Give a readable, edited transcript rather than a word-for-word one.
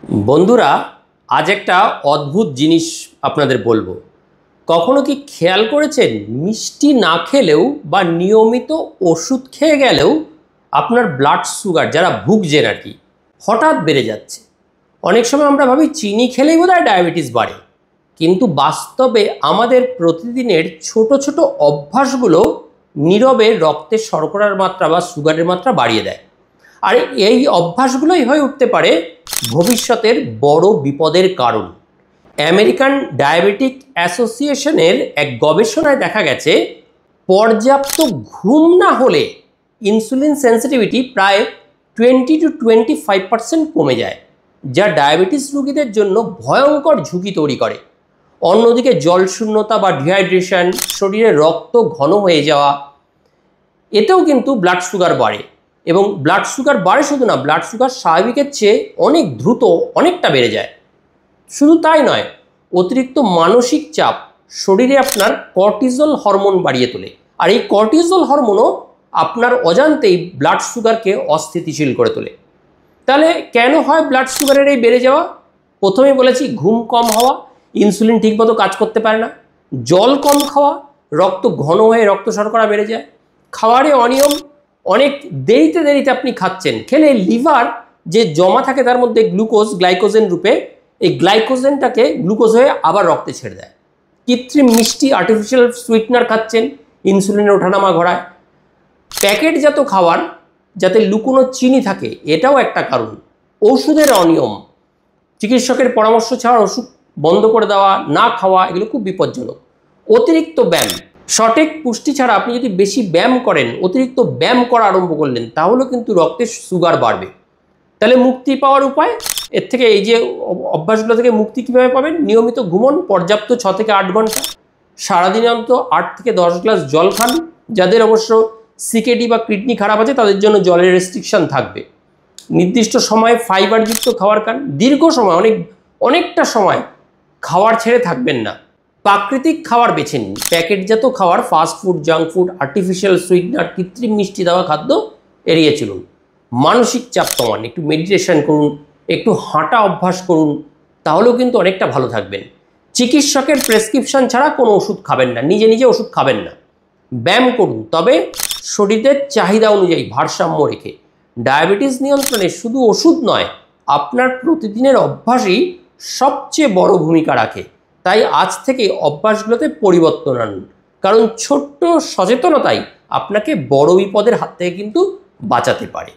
বন্ধুরা, আজ একটা অদ্ভুত জিনিস আপনাদের বলবো। কখনো কি খেয়াল করেছেন মিষ্টি না খেলেও বা নিয়মিত ওষুধ খেয়ে গেলেও আপনার ব্লাড সুগার, যারা ভুগছেন আর কি, হঠাৎ বেড়ে যাচ্ছে? অনেক সময় আমরা ভাবি চিনি খেলেই বোধহয় ডায়াবেটিস বাড়ে, কিন্তু বাস্তবে আমাদের প্রতিদিনের ছোট ছোট অভ্যাসগুলো নীরবে রক্তের শর্করার মাত্রা বা সুগারের মাত্রা বাড়িয়ে দেয়। আর এই অভ্যাসগুলোই হয়ে উঠতে পারে ভবিষ্যতের বড় বিপদের কারণ। আমেরিকান ডায়াবেটিক অ্যাসোসিয়েশনের এক গবেষণায় দেখা গেছে, পর্যাপ্ত ঘুম না হলে ইনসুলিন সেন্সিটিভিটি প্রায় 20-25% কমে যায়, যা ডায়াবেটিস রোগীদের জন্য ভয়ঙ্কর ঝুঁকি তৈরি করে। অন্যদিকে জলশূন্যতা বা ডিহাইড্রেশন, শরীরে রক্ত ঘন হয়ে যাওয়া, এতেও কিন্তু ব্লাড সুগার বাড়ে। এবং ব্লাড সুগার বাড়ে শুধু না, ব্লাড সুগার স্বাভাবিকের চেয়ে অনেক দ্রুত অনেকটা বেড়ে যায়। শুধু তাই নয়, অতিরিক্ত মানসিক চাপ শরীরে আপনার কর্টিজল হরমোন বাড়িয়ে তোলে, আর এই কর্টিজল হরমোনও আপনার অজান্তেই ব্লাড সুগারকে অস্থিতিশীল করে তোলে। তাহলে কেন হয় ব্লাড সুগারের এই বেড়ে যাওয়া? প্রথমেই বলেছি, ঘুম কম হওয়া, ইনসুলিন ঠিকমতো কাজ করতে পারে না, জল কম খাওয়া, রক্ত ঘন হয়ে রক্ত শর্করা বেড়ে যায়, খাওয়ারে অনিয়ম, অনেক দেরিতে আপনি খাচ্ছেন, খেলে লিভার যে জমা থাকে তার মধ্যে গ্লুকোজ গ্লাইকোজেন রূপে, এই গ্লাইকোজেনটাকে গ্লুকোজ হয়ে আবার রক্তে ছেড়ে দেয়। কৃত্রিম মিষ্টি, আর্টিফিশিয়াল সুইটনার খাচ্ছেন, ইনসুলিনের ওঠানামা ঘটায়। প্যাকেটজাত খাবার যাতে লুকোনো চিনি থাকে, এটাও একটা কারণ। ওষুধের অনিয়ম, চিকিৎসকের পরামর্শ ছাড়া ওষুধ বন্ধ করে দেওয়া, না খাওয়া, এগুলো খুব বিপজ্জনক। অতিরিক্ত ব্যায়াম, সঠিক পুষ্টি ছাড়া আপনি যদি বেশি ব্যায়াম করেন, অতিরিক্ত ব্যায়াম করা আরম্ভ করলেন, তাহলেও কিন্তু রক্তের সুগার বাড়বে। তাহলে মুক্তি পাওয়ার উপায়, এর থেকে এই যে অভ্যাসগুলো থেকে মুক্তি কীভাবে পাবেন? নিয়মিত ঘুমন, পর্যাপ্ত 6 থেকে 8 ঘন্টা, সারাদিনে অন্তত 8 থেকে 10 গ্লাস জল খান। যাদের অবশ্য সিকেডি বা কিডনি খারাপ আছে তাদের জন্য জলের রেস্ট্রিকশন থাকবে। নির্দিষ্ট সময়ে ফাইবারযুক্ত খাবার খান, দীর্ঘ সময়, অনেকটা সময় খাবার ছেড়ে থাকবেন না। প্রাকৃতিক খাবার বেছে নিন, প্যাকেটজাত খাবার, fast food, junk food, artificial sweetener, কৃত্রিম মিষ্টি দেওয়া খাদ্য এড়িয়ে চলুন। মানসিক চাপ কমান, একটু মেডিটেশন করুন, একটু হাঁটা অভ্যাস করুন, তাহলেও কিন্তু অনেকটা ভালো থাকবেন। চিকিৎসকের প্রেসক্রিপশন ছাড়া কোনো ওষুধ খাবেন না, নিজে ওষুধ খাবেন না। ব্যায়াম করুন, তবে শরীরের চাহিদা অনুযায়ী ভারসাম্য রেখে। ডায়াবেটিস নিয়ন্ত্রণে শুধু ওষুধ নয়, আপনার প্রতিদিনের অভ্যাসই সবচেয়ে বড় ভূমিকা রাখে। তাই আজ থেকে অভ্যাসগুলোতে পরিবর্তন আনুন, কারণ ছোট্ট সচেতনতাই আপনাকে বড় বিপদের হাত থেকে কিন্তু বাঁচাতে পারে।